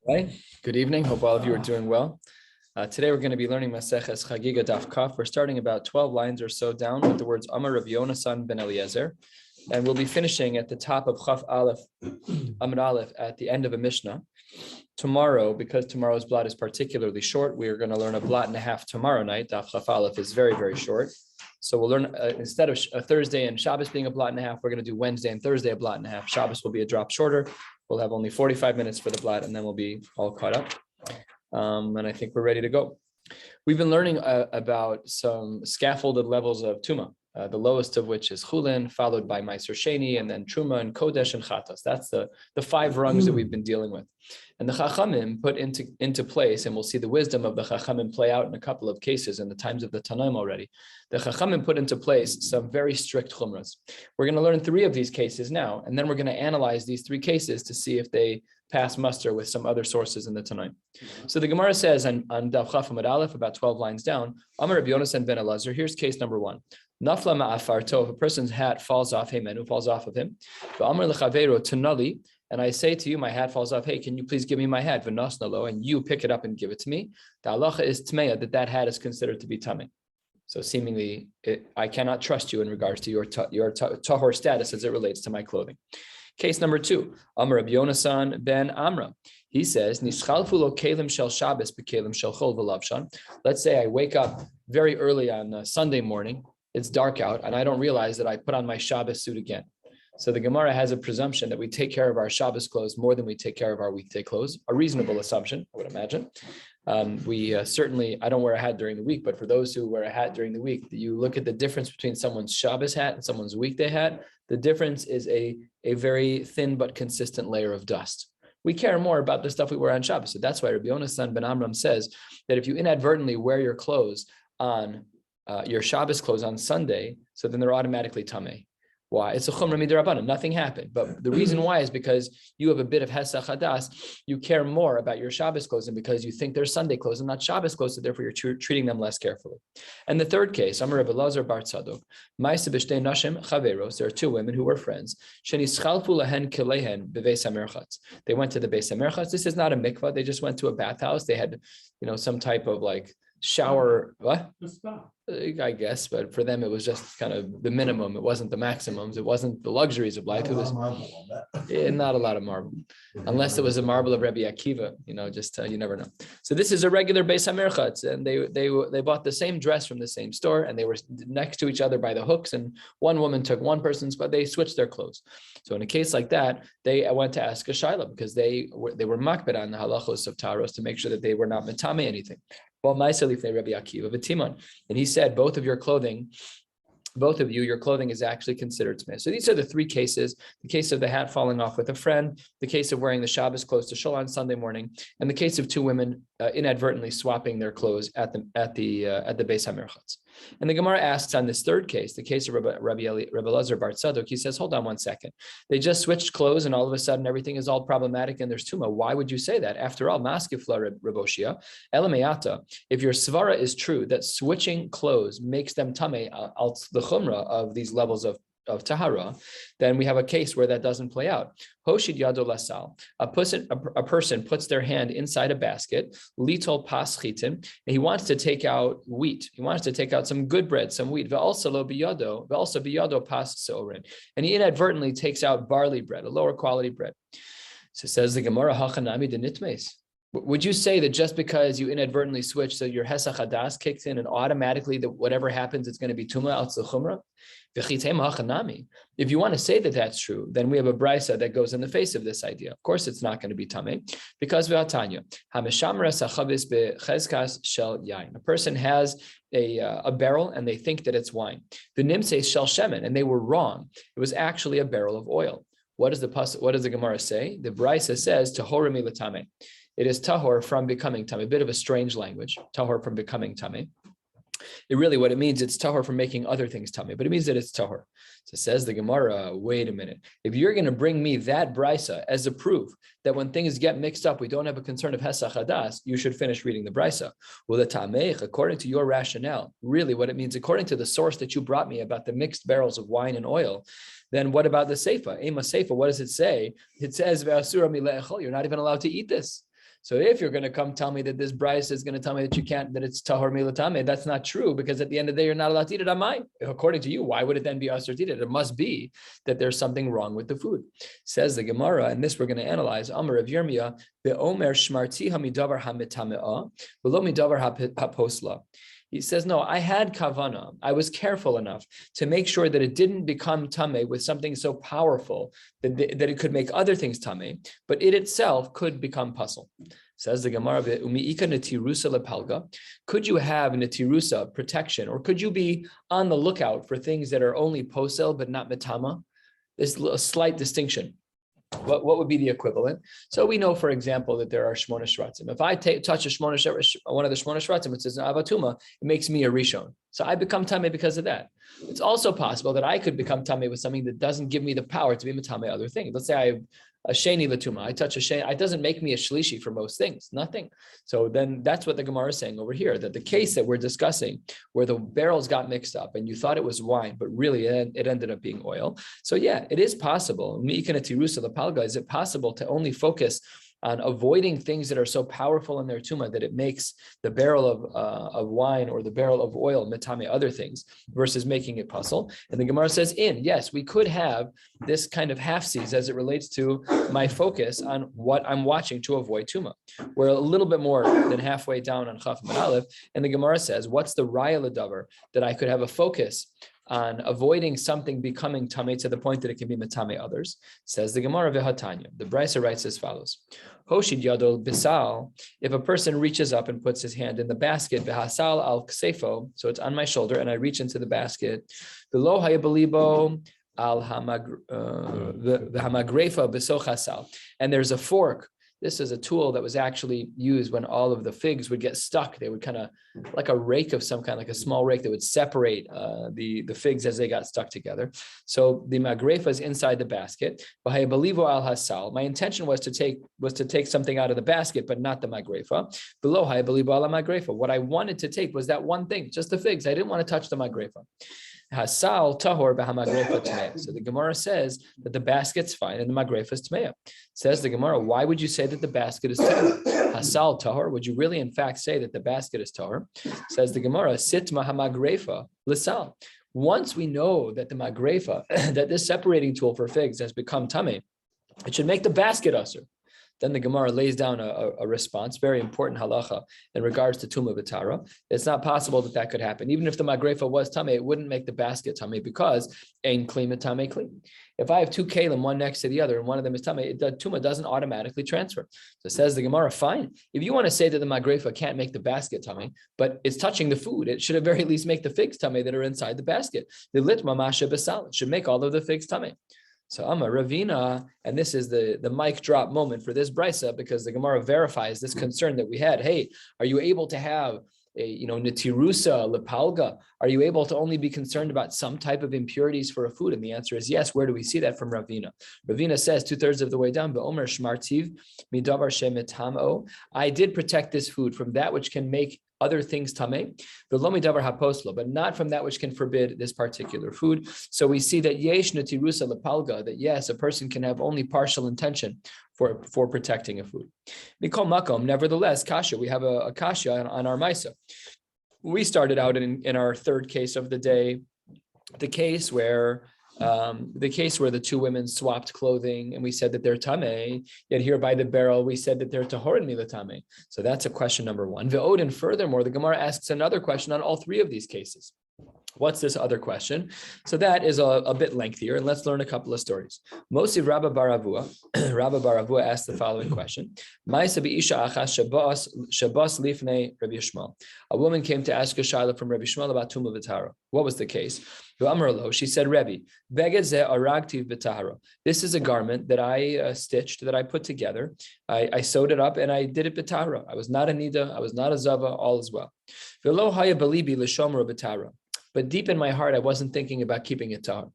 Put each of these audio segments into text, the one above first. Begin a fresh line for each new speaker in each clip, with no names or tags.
Right. Good evening. Hope all of you are doing well. Today we're going to be learning Maseches Chagigah Daf Kaf. We're starting about 12 lines or so down with the words Amar Rabbi Yonasan ben Eliezer, and we'll be finishing at the top of Chaf Aleph, Amar Aleph, at the end of a Mishnah. Tomorrow, because tomorrow's blot is particularly short, we are going to learn a blot and a half tomorrow night. Daf Chaf Aleph is very, very short. So we'll learn instead of a Thursday and Shabbos being a blot and a half, we're going to do Wednesday and Thursday a blot and a half. Shabbos will be a drop shorter. We'll have only 45 minutes for the blot, and then we'll be all caught up. And I think we're ready to go. We've been learning about some scaffolded levels of Tuma, the lowest of which is Chulin, followed by Meiser Sheni, and then Truma and Kodesh and Chatas. That's the five rungs that we've been dealing with. And the Chachamim put into place, and we'll see the wisdom of the Chachamim play out in a couple of cases in the times of the Tanaim already. The Chachamim put into place some very strict Chumras. We're going to learn three of these cases now, and then we're going to analyze these three cases to see if they pass muster with some other sources in the Tanaim. So the Gemara says on Daf Chaf Amud Aleph, about 12 lines down, Amar Rabbi Yonasan ben Elazar, here's case number one. Nafla ma'afarto, if a person's hat falls off, hey man, who falls off of him? Amar lechavero tanali, and I say to you, my hat falls off, hey, can you please give me my hat? V'nosnalo, and you pick it up and give it to me. The halacha is tmeya, that hat is considered to be tamei. So seemingly, I cannot trust you in regards to your tahor status as it relates to my clothing. Case number two, Amar Rabbi Yonasan ben Amra. He says, Nischalfu lo kelim shel Shabbos bekelim shel chol v'lavshan. Let's say I wake up very early on Sunday morning. It's dark out, and I don't realize that I put on my Shabbos suit again. So the Gemara has a presumption that we take care of our Shabbos clothes more than we take care of our weekday clothes. A reasonable assumption, I would imagine. We certainly, I don't wear a hat during the week, but for those who wear a hat during the week, you look at the difference between someone's Shabbos hat and someone's weekday hat. The difference is a very thin but consistent layer of dust. We care more about the stuff we wear on Shabbos. So that's why Rabbi Yonasan ben Amram says that if you inadvertently wear your clothes on your Shabbos clothes on Sunday, so then they're automatically tamei. Why? It's a chumra midirabanan. Nothing happened. But the reason why is because you have a bit of hesach hadas. You care more about your Shabbos clothes, and because you think they're Sunday clothes and not Shabbos clothes, so therefore you're treating them less carefully. And the third case, Amar Rabbi Elazar bar Tzadok, Ma'aseh b'shtei nashim chaveros. There are two women who were friends. Shenischalfu lahen kilehen beveis hamerchatz. They went to the beis hamerchatz. This is not a mikvah. They just went to a bathhouse. They had, some type of like shower. What? I guess, but for them it was just kind of the minimum. It wasn't the maximums. It wasn't the luxuries of life. It was not a lot of marble, unless it was a marble of Rabbi Akiva. You never know. So this is a regular Beis Hamerchatz, and they bought the same dress from the same store, and they were next to each other by the hooks. And one woman took one person's, but they switched their clothes. So in a case like that, they went to ask a shaila because they were makbid on the halachos of taros to make sure that they were not metame anything. Well, Ma'aselifnei Rabbi Akiva v'Timon, and he said, both of your clothing is actually considered tamei. So these are the three cases: the case of the hat falling off with a friend, the case of wearing the Shabbos clothes to shul on Sunday morning, and the case of two women inadvertently swapping their clothes at the Beis Hamerchatz. And the Gemara asks on this third case, the case of Rabbi Elazar bar Tzadok, he says, hold on one second. They just switched clothes and all of a sudden everything is all problematic and there's tuma. Why would you say that? After all, maskifla Raboshia, Elameata, if your svara is true, that switching clothes makes them tamei, the chumrah of these levels of tahara, then we have a case where that doesn't play out. Hoshid yado lasal, a person puts their hand inside a basket, litol pas chitim, and he wants to take out wheat. He wants to take out some good bread, some wheat. Ve'alsa lo biyado pas sorin, and he inadvertently takes out barley bread, a lower quality bread. So says the Gemara, hachanami de nitmes. Would you say that just because you inadvertently switch, so your hesach hadas kicks in and automatically that whatever happens, it's going to be tumah out the chumrah? If you want to say that that's true, then we have a brisa that goes in the face of this idea. Of course, it's not going to be tamei because v'atanya hameshamra sachavis bechezkas shel yain. A person has a barrel and they think that it's wine. The nimse shel shemen, and they were wrong. It was actually a barrel of oil. What does the Gemara say? The brisa says tahorimi l'tamei. It is tahor from becoming tamei. A bit of a strange language. Tahor from becoming tamei. What it means, it's tahor from making other things tamei, but it means that it's tahor. So says the Gemara, wait a minute. If you're going to bring me that brisa as a proof that when things get mixed up, we don't have a concern of hesach hadas, you should finish reading the brisa. Well, the tamei, according to your rationale, really what it means, according to the source that you brought me about the mixed barrels of wine and oil, then what about the seifa? Ema seifa, what does it say? It says, you're not even allowed to eat this. So if you're going to come tell me that this Bryce is going to tell me that you can't, that it's tahor milatame, that's not true, because at the end of the day, you're not allowed to eat it on mine. According to you, why would it then be usher to eat it? It must be that there's something wrong with the food. Says the Gemara, and this we're going to analyze. Amar of Yirmiyah, be'omer shmarti hamidavar hamitame'ah, below midavar haposla. He says, no, I had kavana. I was careful enough to make sure that it didn't become tameh with something so powerful that it could make other things tameh, but it itself could become puzzle. Says the Gemara, could you have netirusa protection, or could you be on the lookout for things that are only posel but not metama? There's a slight distinction. What would be the equivalent? So we know, for example, that there are shmona shratzim. If I touch one of the shmona shratzim, it says avatuma, it makes me a rishon. So I become tameh because of that. It's also possible that I could become tameh with something that doesn't give me the power to be tameh other things. Let's say I have a sheni latuma. I touch a sheni. It doesn't make me a shlishi for most things. Nothing. So then that's what the Gemara is saying over here, that the case that we're discussing, where the barrels got mixed up and you thought it was wine, but really it ended up being oil. So yeah, it is possible. Is it possible to only focus on avoiding things that are so powerful in their tuma that it makes the barrel of wine or the barrel of oil metame other things versus making it puzzle? And the Gemara says, yes, we could have this kind of half-seas as it relates to my focus on what I'm watching to avoid tuma. We're a little bit more than halfway down on Chaf and Aleph, and the Gemara says, what's the raya l'davar that I could have a focus on avoiding something becoming tameh to the point that it can be metame others? Says the Gemara v'hatanya. The Brisa writes as follows: Hoshid yadol bisal. If a person reaches up and puts his hand in the basket, v'hasal al ksefo, so it's on my shoulder, and I reach into the basket, below hayabalibo al hamagrefa besochasal, and there's a fork. This is a tool that was actually used when all of the figs would get stuck. They would kind of, like a rake of some kind, like a small rake that would separate the figs as they got stuck together. So the magrefa is inside the basket. My intention was to take something out of the basket, but not the magrefa. Below magrefa. What I wanted to take was that one thing, just the figs. I didn't want to touch the magrefa. Hasal tahor b'hamagrefa tmeya. So the Gemara says that the basket's fine and the magrefa is tmeya. Says the Gemara, why would you say that the basket is tahor? Hasal tahor. Would you really, in fact, say that the basket is tahor? Says the Gemara, sitma hamagrefa l'sal. Once we know that the magrefa, that this separating tool for figs has become tameh, it should make the basket usher. Then the Gemara lays down a response, very important halacha in regards to Tumah V'Tara. It's not possible that could happen. Even if the magrefa was tameh, it wouldn't make the basket tameh because ein kli tameh kli. If I have two kalim, one next to the other, and one of them is tameh, the Tumah doesn't automatically transfer. So says the Gemara, fine. If you want to say that the magrefa can't make the basket tameh, but it's touching the food, it should at very least make the figs tameh that are inside the basket. The litma masha b'sal, it should make all of the figs tameh. So Amar Ravina, and this is the mic drop moment for this brisa, because the Gemara verifies this concern that we had. Hey, are you able to have a netirusa lepalga? Are you able to only be concerned about some type of impurities for a food? And the answer is yes. Where do we see that from Ravina? Ravina says 2/3 of the way down, Be'omer shmartiv midavar shemetamo. I did protect this food from that which can make other things tameh, but not from that which can forbid this particular food. So we see that yesh netirusa lepalga, that yes, a person can have only partial intention for protecting a food. Mikol makom, nevertheless, kasha, we have a kasha on our maisa. We started out in our third case of the day, the case where the two women swapped clothing, and we said that they're tameh. Yet here by the barrel, we said that they're tahorin milatame. So that's a question number one. Ve'od, and furthermore, the Gemara asks another question on all three of these cases. What's this other question? So that is a bit lengthier, and let's learn a couple of stories. Mosiv Rabbi Baravua asked the following question. A woman came to ask a shaila from Rabbi Shmuel about Tumah V'Tahara. What was the case? She said, Rebbe, this is a garment that I stitched, that I put together. I sewed it up and I did it b'tahara. I was not a nida, I was not a zava, all is well. But deep in my heart, I wasn't thinking about keeping it tahar.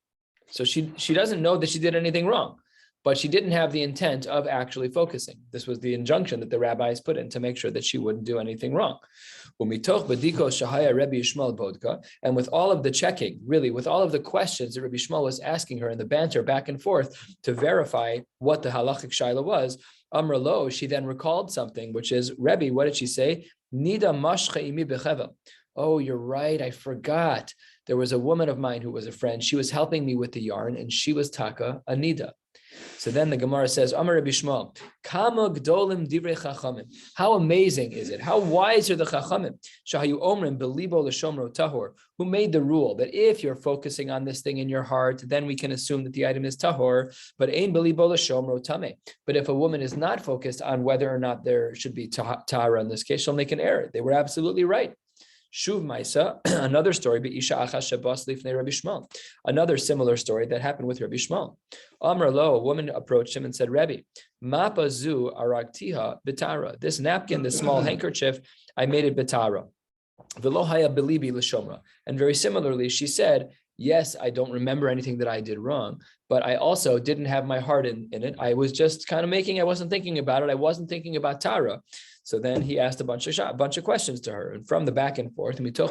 So she doesn't know that she did anything wrong, but she didn't have the intent of actually focusing. This was the injunction that the rabbis put in to make sure that she wouldn't do anything wrong. And with all of the checking, really, with all of the questions that Rabbi Shmuel was asking her in the banter back and forth to verify what the halachic shaila was, Amr lo, she then recalled something, which is, Rebbe, what did she say? Nida mashcha imi bechevel. Oh, you're right, I forgot. There was a woman of mine who was a friend. She was helping me with the yarn, and she was taka a nida. So then the Gemara says, Amar Rabbi Shmuel, Kama gdolim divrei chachamim. How amazing is it? How wise are the chachamim? Shahayu omrim belibo l'shomro tahor, who made the rule that if you're focusing on this thing in your heart, then we can assume that the item is tahor, but ein belibo l'shomro tameh. But if a woman is not focused on whether or not there should be tahara in this case, she'll make an error. They were absolutely right. Shuv Maisa, another story, another similar story that happened with Rabbi Shmuel. Amr lo, a woman approached him and said, Rebbe, Mapa zu aragtiha bitara. This napkin, this small handkerchief, I made it bitara. Velohaya belibi l'shomra. And very similarly, she said, yes, I don't remember anything that I did wrong, but I also didn't have my heart in it. I was just kind of I wasn't thinking about it. I wasn't thinking about Tara. So then he asked a bunch of questions to her. And from the back and forth, with all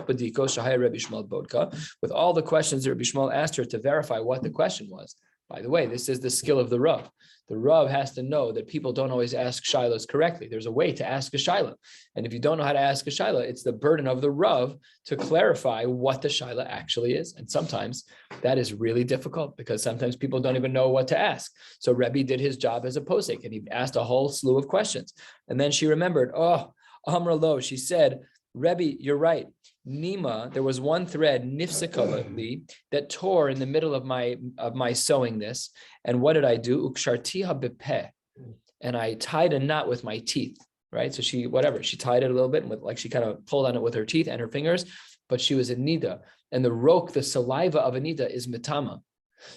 the questions that Rabbi Shmuel asked her to verify what the question was. By the way, this is the skill of the Rav. The Rav has to know that people don't always ask shilas correctly. There's a way to ask a shilah. And if you don't know how to ask a shilah, it's the burden of the Rav to clarify what the shilah actually is. And sometimes that is really difficult because sometimes people don't even know what to ask. So Rebbe did his job as a posek and he asked a whole slew of questions. And then she remembered, Amr lo, she said, Rebbe, you're right. Nima, there was one thread, nifsikali, that tore in the middle of my sewing this. And what did I do? Ukshartiha bepeh. And I tied a knot with my teeth, right? So she tied it a little bit and she kind of pulled on it with her teeth and her fingers, but she was a nida. And the saliva of a nida is mitama.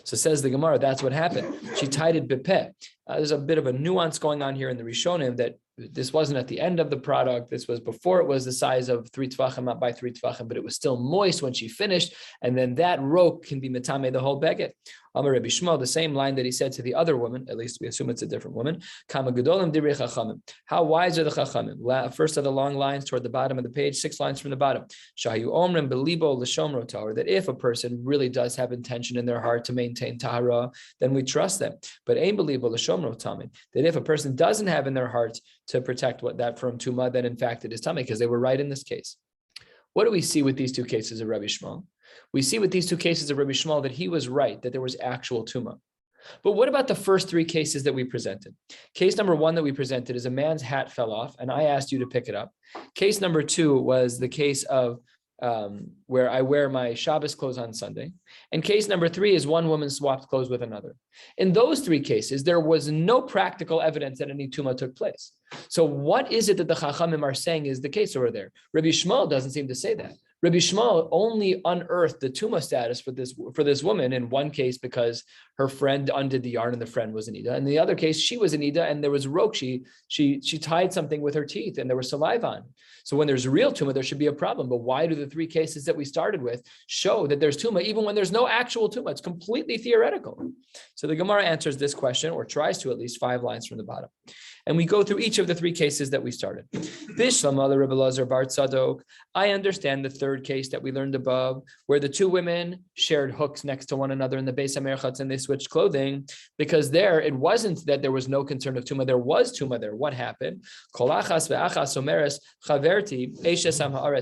So says the Gemara, that's what happened. She tied it bepeh. There's a bit of a nuance going on here in the Rishonim that this wasn't at the end of the product. This was before it was the size of 3 tvachim, not by 3 tvachim, but it was still moist when she finished. And then that rope can be metame the whole beged. Amar Rabbi Shmuel, the same line that he said to the other woman, at least we assume it's a different woman. Kama gedolim divrei chachamim. How wise are the chachamim? First of the long lines toward the bottom of the page, 6 lines from the bottom. Shahayu omrim belibo l'shomro tahor, that if a person really does have intention in their heart to maintain tahara, then we trust them. But ein belibo l'shomro tamid, that if a person doesn't have in their heart to protect that from tumah, then in fact it is tamid, because they were right in this case. What do we see with these two cases of Rabbi Shmuel? We see with these two cases of Rabbi Shmuel that he was right, that there was actual tumah. But what about the first 3 cases that we presented? Case number 1 that we presented is a man's hat fell off, and I asked you to pick it up. Case number 2 was the case of where I wear my Shabbos clothes on Sunday. And case number 3 is one woman swapped clothes with another. In those 3 cases, there was no practical evidence that any tumah took place. So what is it that the Chachamim are saying is the case over there? Rabbi Shmuel doesn't seem to say that. Rabbi Shmuel only unearthed the tumah status for this woman in one case because her friend undid the yarn and the friend was an Ida. In the other case, she was an Ida and there was roke. She tied something with her teeth and there was saliva on. So when there's real tumah, there should be a problem. But why do the 3 cases that we started with show that there's tumah even when there's no actual tumah? It's completely theoretical. So the Gemara answers this question, or tries to, at least 5 lines from the bottom. And we go through each of the 3 cases that we started. I understand the 3rd case that we learned above, where the 2 women shared hooks next to one another in the Beis HaMerchatz and they switched clothing, because there it wasn't that there was no concern of tumah. There was tumah there. What happened?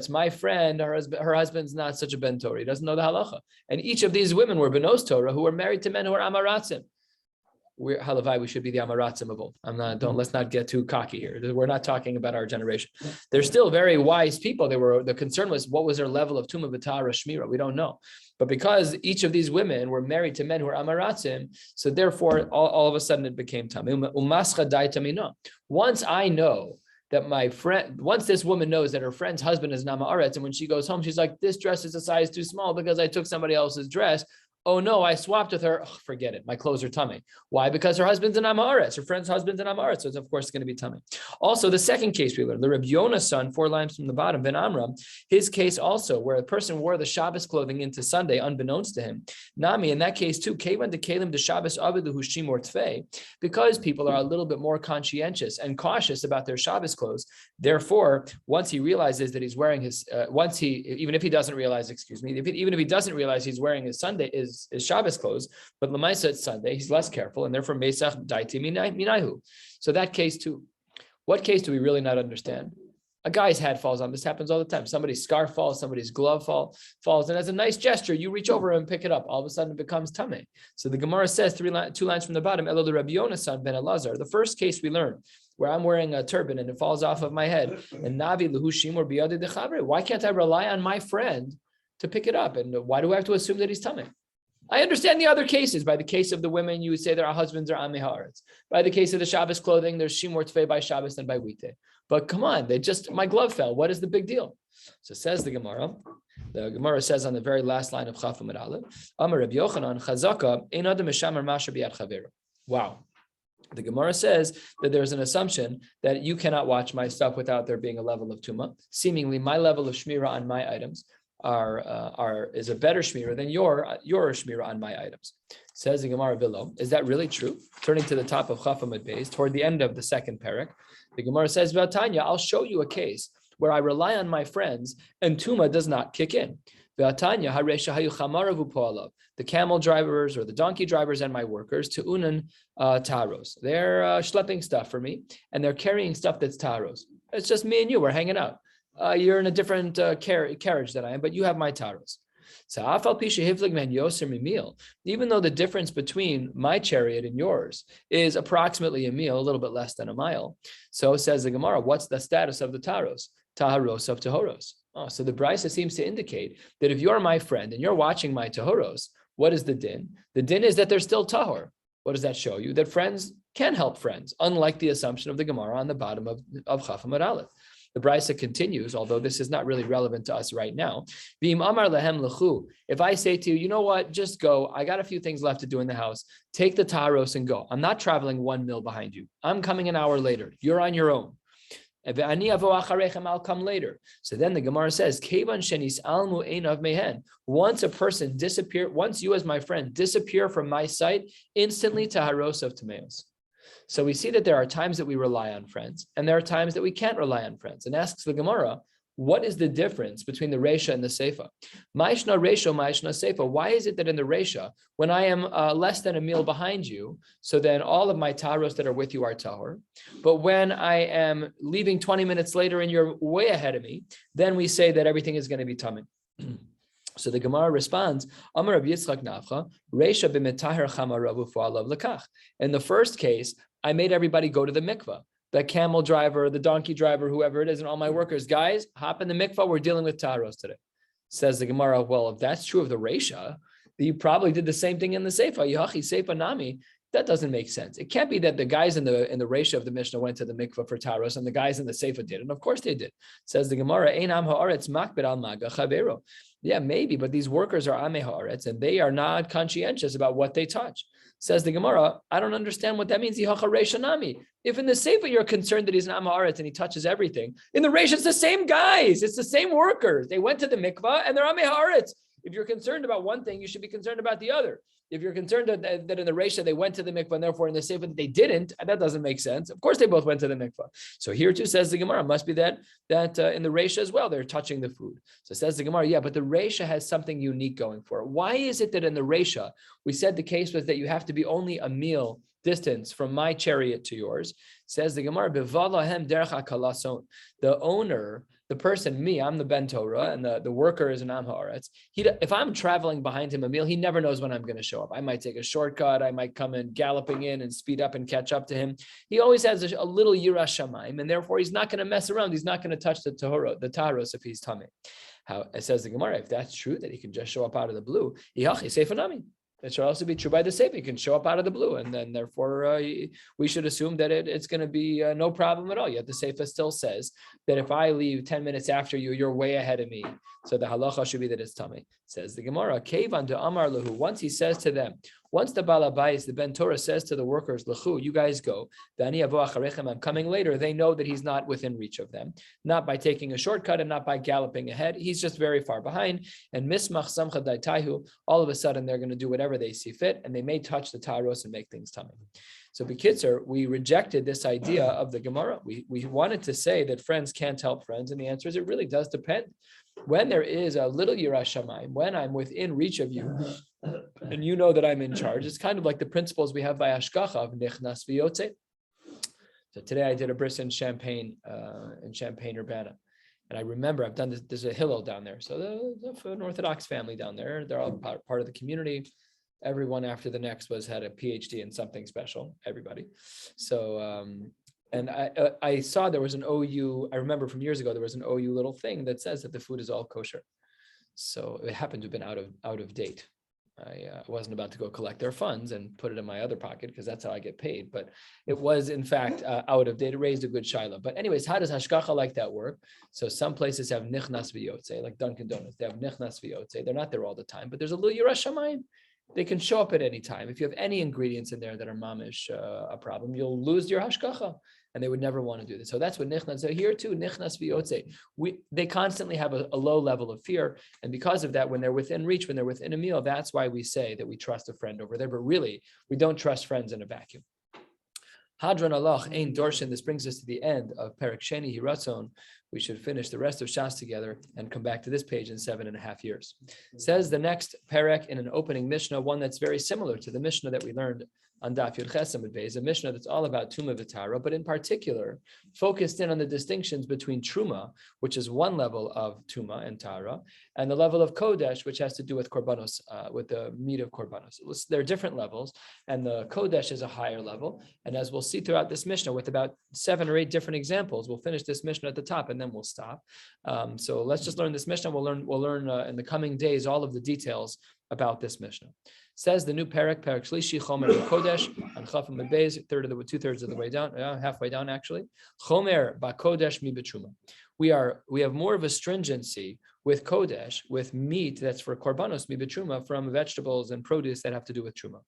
My friend, her husband's not such a ben Torah. He doesn't know the halacha. And each of these women were benos Torah who were married to men who are amaratzim. We should be the amaratzim of old. Let's not get too cocky here. We're not talking about our generation. They're still very wise people. The concern was, what was their level of tumah v'tara shmira? We don't know. But because each of these women were married to men who are amaratzim, so therefore all of a sudden it became tamim. Once I know that once this woman knows that her friend's husband is nama aretz, and when she goes home, she's like, this dress is a size too small because I took somebody else's dress. Oh no, I swapped with her. Oh, forget it. My clothes are tummy. Why? Because her husband's an Amaretz. Her friend's husband's an Amaretz. So it's of course going to be tummy. Also, the second case we learned, the Rabbi Yona's son, 4 lines from the bottom, Ben Amram, his case also, where a person wore the Shabbos clothing into Sunday, unbeknownst to him. Nami, in that case too, Kevan de Kalim de Shabbos Avidu Shimor Tfei, because people are a little bit more conscientious and cautious about their Shabbos clothes. Therefore, once he realizes that he's wearing his, even if he doesn't realize, even if he doesn't realize he's wearing his Sunday is Shabbos clothes, but Lamaisa it's Sunday, he's less careful, and therefore Mesach Daiti Minahu. So that case too. What case do we really not understand? A guy's hat falls on. This happens all the time. Somebody's scarf falls, somebody's glove falls, and as a nice gesture, you reach over and pick it up. All of a sudden, it becomes tameh. So the Gemara says, 2 lines from the bottom, Elo the Rabbi Yona's son Ben Elazar. The first case we learned, where I'm wearing a turban and it falls off of my head, and Navi Lehu Shimur Biyadi Dechabre. Why can't I rely on my friend to pick it up? And why do I have to assume that he's tameh? I understand the other cases. By the case of the women, you would say their husbands are Amei Haaretz. By the case of the Shabbos clothing, there's Shimor Tfei by Shabbos and by weekday. But come on, my glove fell. What is the big deal? So says the Gemara. The Gemara says on the very last line of Chaf Amud Aleph, Amar Rabbi Yochanan Chazaka Ein Adam Mishamer Masher B'Yad Chaveru. Wow. The Gemara says that there's an assumption that you cannot watch my stuff without there being a level of Tuma. Seemingly, my level of Shmira on my items is a better shmira than your shmira on my items. Says the Gemara below. Is that really true? Turning to the top of Chaf Amud Beis, toward the end of the second parak, the Gemara says, V'atanya, I'll show you a case where I rely on my friends and Tuma does not kick in. V'atanya haresha hayu chamaravu po'alav. The camel drivers or the donkey drivers and my workers to unan taros. They're schlepping stuff for me and they're carrying stuff that's taros. It's just me and you. We're hanging out. You're in a different carriage than I am, but you have my taros. So even though the difference between my chariot and yours is approximately a mile, a little bit less than a mile, so says the Gemara, what's the status of the taros? Taharos of tahoros. Oh, so the Brisa seems to indicate that if you're my friend and you're watching my tahoros, what is the din? The din is that they're still tahor. What does that show you? That friends can help friends, unlike the assumption of the Gemara on the bottom of Chaf Amud Aleph. The Brisa continues, although this is not really relevant to us right now. If I say to you, you know what, just go. I got a few things left to do in the house. Take the taharos and go. I'm not traveling 1 mil behind you. I'm coming an hour later. You're on your own. I'll come later. So then the Gemara says, once a person disappear, once you as my friend disappear from my sight, instantly taharos of tameos. So we see that there are times that we rely on friends, and there are times that we can't rely on friends. And asks the Gemara, what is the difference between the Reisha and the Seifa? Ma'ishna Reisha, Ma'ishna Seifa. Why is it that in the Reisha, when I am less than a meal behind you, so then all of my taharos that are with you are tahor, but when I am leaving 20 minutes later and you're way ahead of me, then we say that everything is going to be tamid. So the Gemara responds, Amar Rabbi Yitzchak Nafcha, Reisha b'metahar chamaravu fu'alav lekach. In the first case, I made everybody go to the mikvah. The camel driver, the donkey driver, whoever it is, and all my workers, guys, hop in the mikvah. We're dealing with taharos today. Says the Gemara, well, if that's true of the Reisha, you probably did the same thing in the Seifa. Yachi Seifa Nami. That doesn't make sense. It can't be that the guys in the Reisha of the Mishnah went to the mikvah for taharos and the guys in the Seifa did. And of course they did. Says the Gemara, Ein am haaretz makbid al maga chavero. Yeah, maybe, but these workers are amei haaretz and they are not conscientious about what they touch. Says the Gemara, I don't understand what that means. If in the Seifa you're concerned that he's an Am Haaretz and he touches everything, in the Reish it's the same guys, it's the same workers. They went to the mikvah and they're Am Haaretz. If you're concerned about one thing, you should be concerned about the other. If you're concerned that in the Reisha they went to the mikvah and therefore in the Seifa that they didn't, that doesn't make sense. Of course they both went to the mikvah. So here too says the Gemara, must be that in the Reisha as well, they're touching the food. So says the Gemara, yeah, but the Reisha has something unique going for it. Why is it that in the Reisha, we said the case was that you have to be only a meal distance from my chariot to yours? Says the Gemara, the owner, the person, me, I'm the Ben Torah, and the worker is an Am Haaretz. If I'm traveling behind him a meal, he never knows when I'm going to show up. I might take a shortcut. I might come in galloping in and speed up and catch up to him. He always has a little Yiras Shamayim, and therefore he's not going to mess around. He's not going to touch the taharos if he's tamei. How it says the Gemara, if that's true that he can just show up out of the blue, It should also be true by the seifa. You can show up out of the blue, and then therefore we should assume that it's going to be no problem at all. Yet the seifa still says that if I leave 10 minutes after you, you're way ahead of me. So the halacha should be that it's tummy. Says the Gemara, Kevan de Amar Lahu. Once he says to them, once the Balabais, the Ben Torah says to the workers, Lechu, you guys go. I'm coming later. They know that he's not within reach of them, not by taking a shortcut and not by galloping ahead. He's just very far behind. And Mismach Samcha Daitaihu, all of a sudden they're going to do whatever they see fit, and they may touch the taros and make things tummy. So B'Kitzer, we rejected this idea of the Gemara. We wanted to say that friends can't help friends, and the answer is it really does depend. When there is a little Yiras Shamayim, when I'm within reach of you, and you know that I'm in charge, it's kind of like the principles we have by Hashgacha of Nichnas V'Yotze. So today I did a bris in Champaign, Urbana. And I remember I've done this, there's a Hillel down there. So an Orthodox family down there, they're all part of the community. Everyone after the next had a PhD in something special, everybody. So, and I saw there was an OU, I remember from years ago, there was an OU little thing that says that the food is all kosher. So it happened to have been out of date. I wasn't about to go collect their funds and put it in my other pocket because that's how I get paid. But it was, in fact, out of date. It raised a good shiloh. But anyways, how does hashgacha like that work? So some places have nichnas v'yotze, like Dunkin' Donuts. They have nichnas v'yotze. They're not there all the time, but there's a little Yiras Shamayim. They can show up at any time. If you have any ingredients in there that are mamish a problem, you'll lose your hashgacha, and they would never want to do this. So that's what nichnas. So here too, nichnas v'yotze. They constantly have a low level of fear, and because of that, when they're within reach, when they're within a meal, that's why we say that we trust a friend over there. But really, we don't trust friends in a vacuum. Hadron alach ein dorshin. This brings us to the end of Perek Sheni Hiratzon. We should finish the rest of Shas together and come back to this page in 7.5 years. Says the next Perek in an opening Mishnah, one that's very similar to the Mishnah that we learned on Daf Yud Ches Amud Beis, a Mishnah that's all about Tuma V'Tara, but in particular focused in on the distinctions between Truma, which is one level of Tuma and Tara, and the level of Kodesh, which has to do with Korbanos, with the meat of Korbanos. There are different levels, and the Kodesh is a higher level. And as we'll see throughout this Mishnah, with about 7 or 8 different examples, we'll finish this Mishnah at the top, and then we'll stop. So let's just learn this Mishnah. We'll learn in the coming days all of the details about this Mishnah. Says the new Perek Shlishi Chomer Kodesh and Chafim Beis, 2/3 of the way down, halfway down actually. Chomer Bakodesh Mi B'Truma. We have more of a stringency with Kodesh, with meat that's for Korbanos Mi B'Truma, from vegetables and produce that have to do with Truma.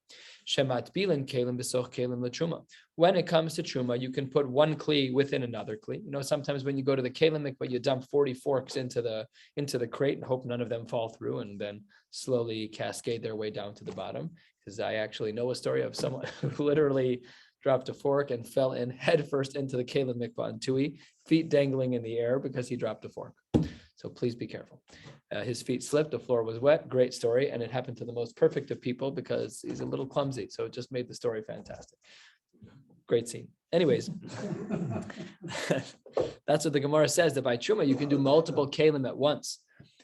Shemat Bilin Kelim B'Soch Kelim LaTruma. When it comes to Truma, you can put one kli within another kli. You know, sometimes when you go to the Kelim mikvah, you dump 40 forks into the crate and hope none of them fall through, and then slowly cascade their way down to the bottom. Because I actually know a story of someone who literally dropped a fork and fell in headfirst into the Kelim mikvah on Tui, feet dangling in the air because he dropped a fork. So please be careful. His feet slipped, the floor was wet. Great story, and it happened to the most perfect of people because he's a little clumsy. So it just made the story fantastic. Great scene. Anyways, that's what the Gemara says, that by Truma you can do multiple Kelim at once.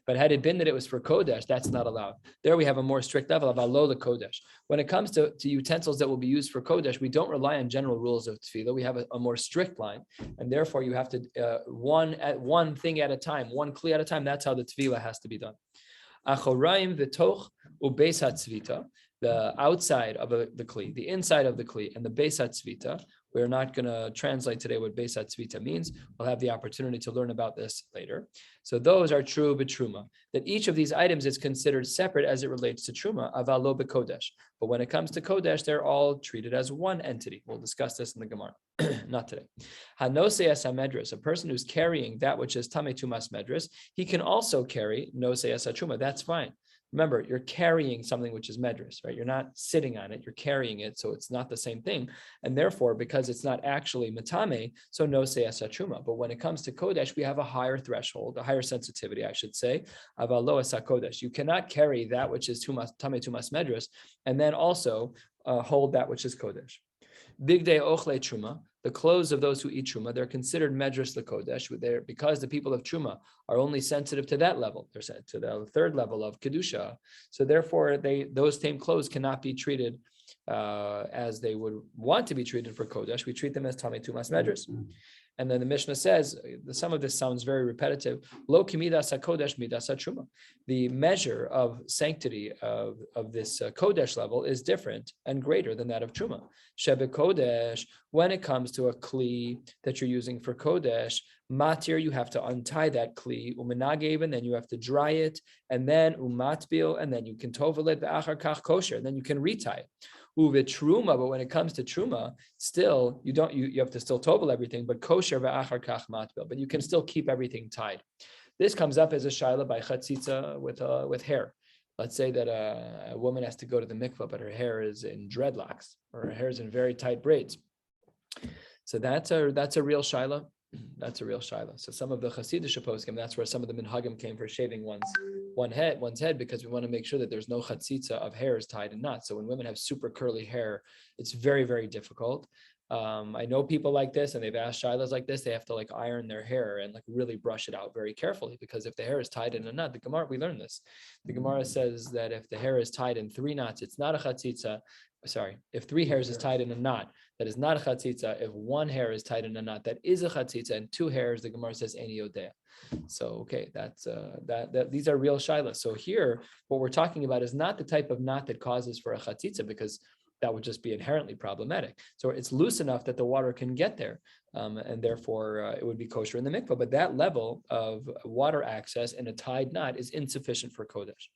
But had it been that it was for Kodesh, that's not allowed. There we have a more strict level of Alola Kodesh. When it comes to utensils that will be used for Kodesh, we don't rely on general rules of Tefillah. We have a more strict line, and therefore you have to one thing at a time, one kli at a time. That's how the Tefillah has to be done. Achoraim v'toch ubeis hatzvita, the outside of the kli, the inside of the kli, and the beis hatzvita. We're not going to translate today what beis hatzvita means. We'll have the opportunity to learn about this later. So those are true b'truma. That each of these items is considered separate as it relates to truma, aval lo b'kodesh. But when it comes to kodesh, they're all treated as one entity. We'll discuss this in the Gemara. Not today. Hanose es hamedris, a person who's carrying that which is tamei tumas medris, he can also carry nose es truma. That's fine. Remember, you're carrying something which is medris, right? You're not sitting on it, you're carrying it, so it's not the same thing. And therefore, because it's not actually matame, so no seyasa truma. But when it comes to kodesh, we have a higher threshold, a higher sensitivity, I should say, avalo asa kodesh. You cannot carry that which is tame tumas medris, and then also hold that which is kodesh. Bigdei ochle truma, the clothes of those who eat truma, they're considered medris lekodesh. Because the people of truma are only sensitive to that level, they're set to the third level of kedusha. So therefore, those same clothes cannot be treated as they would want to be treated for kodesh. We treat them as tamei tumas medris. And then the Mishnah says, some of this sounds very repetitive. Lo kimidas hakodesh midas hatruma. The measure of sanctity of this kodesh level is different and greater than that of truma. Shebe kodesh, when it comes to a kli that you're using for kodesh, matir, you have to untie that kli, umenagev, and then you have to dry it, and then umatbil, and then you can tovel it, ve'achar kach kosher, and then you can retie it. Truma, but when it comes to truma, still you have to still tovel everything, but kosher ve'achar kach matbil, but you can still keep everything tied. This comes up as a shaila by chatzitza with hair. Let's say that a woman has to go to the mikvah, but her hair is in dreadlocks, or her hair is in very tight braids. So that's a real shaila. That's a real shaila. So some of the Hasidic poskim, that's where some of the minhagim came for shaving one's head, because we want to make sure that there's no chatzitza of hairs tied in knots. So when women have super curly hair, it's very, very difficult. I know people like this, and they've asked shailas like this. They have to like iron their hair and like really brush it out very carefully, because if the hair is tied in a knot, the Gemara, we learned this. The Gemara says that if the hair is tied in 3 knots, it's not a chatzitza. Sorry, if 3 hairs is tied in a knot, that is not a chatzitza. If 1 hair is tied in a knot, that is a chatzitza, and 2 hairs, the Gemara says eni yodea. So okay, that's that these are real shailas. So here, what we're talking about is not the type of knot that causes for a chatzitza, because that would just be inherently problematic. So it's loose enough that the water can get there, and therefore it would be kosher in the mikvah. But that level of water access in a tied knot is insufficient for kodesh.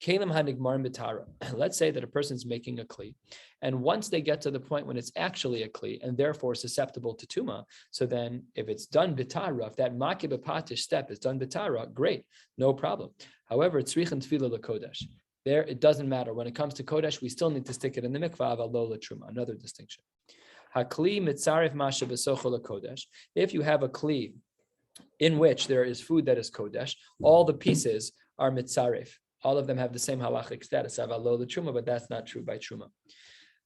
Kalim hanigmar mitara. Let's say that a person's making a kli, and once they get to the point when it's actually a kli and therefore susceptible to tuma, so then if it's done bitara, if that makib patish step is done bitara, great, no problem. However, tzrichen tefillah lekodesh. There, it doesn't matter. When it comes to kodesh, we still need to stick it in the mikvah of alo truma. Another distinction. Hakli mitzarif masha b'socho lekodesh. If you have a kli in which there is food that is kodesh, all the pieces are mitzarif. All of them have the same halachic status of alo truma, but that's not true by truma.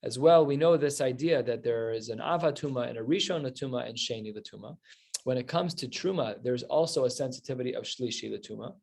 As well, we know this idea that there is an ava tuma and a rishon latuma and sheni latuma. When it comes to truma, there's also a sensitivity of shlishi latuma,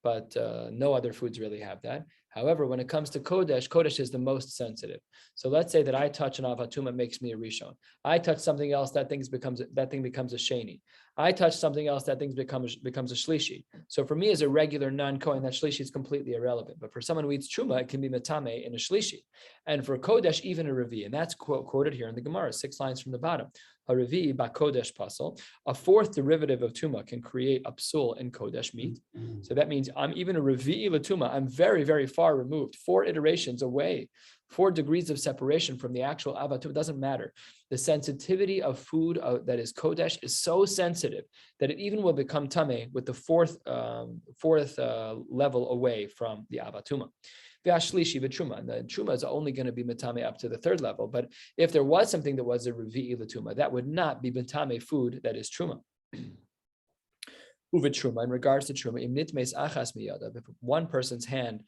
but no other foods really have that. However, when it comes to kodesh is the most sensitive. So let's say that I touch an avatuma, it makes me a rishon. I touch something else, that thing becomes a sheni. I touch something else, that thing becomes a shlishi. So for me as a regular non-kohen, that shlishi is completely irrelevant. But for someone who eats truma, it can be metame in a shlishi. And for kodesh, even a revi, and that's quoted here in the Gemara, 6 lines from the bottom. A revi ba kodesh pasal, a 4th derivative of tuma can create a psul in kodesh meat. So that means I'm even a revi latuma. I'm very, very far removed, 4 iterations away, 4 degrees of separation from the actual avatuma. It doesn't matter. The sensitivity of food that is kodesh is so sensitive that it even will become tameh with the 4th level away from the avatuma. V'ashlishi v'truma, and the truma is only going to be metame up to the 3rd level. But if there was something that was a revi'i l'tuma, that would not be metame food that is truma. Uvid truma, in regards to truma, im nitmes achas miyadav, if one person's hand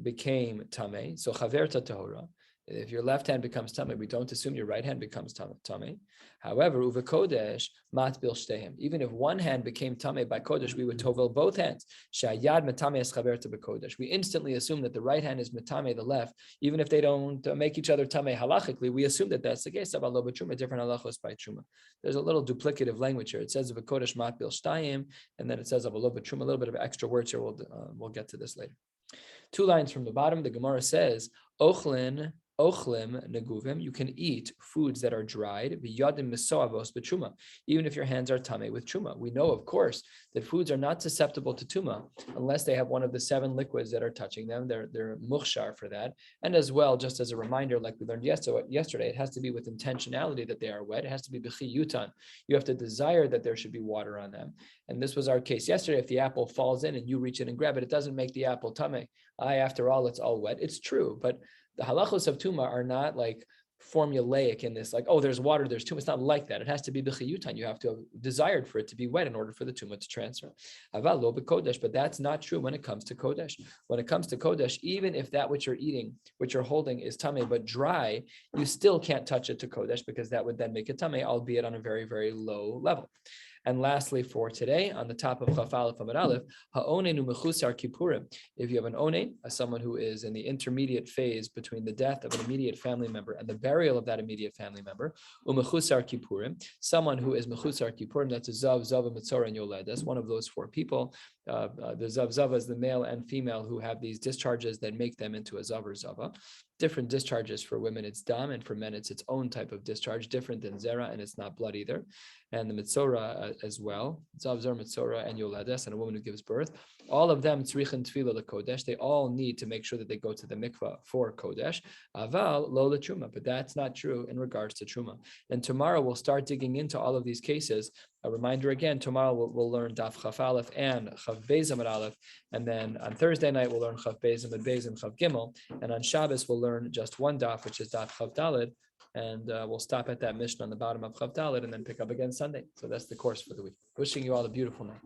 became tameh, so chaverta tahora. If your left hand becomes tameh, we don't assume your right hand becomes tameh. However, uve kodesh matbil shtehem. Even if one hand became tameh by kodesh, we would tovel both hands. Shayad metameh es chaverta bekodesh. We instantly assume that the right hand is metameh the left, even if they don't make each other tameh halachically. We assume that that's the case of alo b'truma, different halachos by truma. There's a little duplicative language here. It says of a kodesh matbil shtayim, and then it says of alo b'truma, a little bit of extra words here. We'll get to this later. 2 lines from the bottom, the Gemara says, Ochlim neguvim, you can eat foods that are dried, v'yadim mesoavos b'truma, even if your hands are tameh with truma. We know, of course, that foods are not susceptible to tuma unless they have one of the 7 liquids that are touching them. They're mukhshar for that. And as well, just as a reminder, like we learned yesterday, it has to be with intentionality that they are wet. It has to be b'chiyutan. You have to desire that there should be water on them. And this was our case yesterday. If the apple falls in and you reach in and grab it, it doesn't make the apple tameh. After all, it's all wet. It's true, but the halachos of tuma are not like formulaic in this, like, oh, there's water, there's tuma. It's not like that. It has to be b'chiyutan. You have to have desired for it to be wet in order for the tuma to transfer. Aval lo b'kodesh, but that's not true when it comes to kodesh. When it comes to kodesh, even if that which you're eating, which you're holding is tameh but dry, you still can't touch it to kodesh, because that would then make it tameh, albeit on a very, very low level. And lastly, for today, on the top of Chaf Aleph Amud Aleph, ha'onenu mechusar kippurim. If you have an onen, someone who is in the intermediate phase between the death of an immediate family member and the burial of that immediate family member, umechusar kippurim, someone who is mechusar kippurim, that's a zav, zava, mitzora, and yoledes, one of those four people. The zav, zava is the male and female who have these discharges that make them into a zav or zava. Different discharges for women, it's dam, and for men, it's its own type of discharge, different than zera, and it's not blood either. And the mitzora as well, zav, zera, mitzora, and yoledes, and a woman who gives birth. All of them, tzrichin tefillah lekodesh, they all need to make sure that they go to the mikvah for kodesh. Aval lo letruma, but that's not true in regards to truma. And tomorrow we'll start digging into all of these cases. A reminder again, tomorrow we'll learn Daf Chaf Aleph and Chav Beis Amud Aleph, and then on Thursday night we'll learn Chav Beis Amud Beis and Chav Gimel, and on Shabbos we'll learn just one Daf, which is Daf Chav Daled, and we'll stop at that mission on the bottom of Chav Daled and then pick up again Sunday. So that's the course for the week. Wishing you all a beautiful night.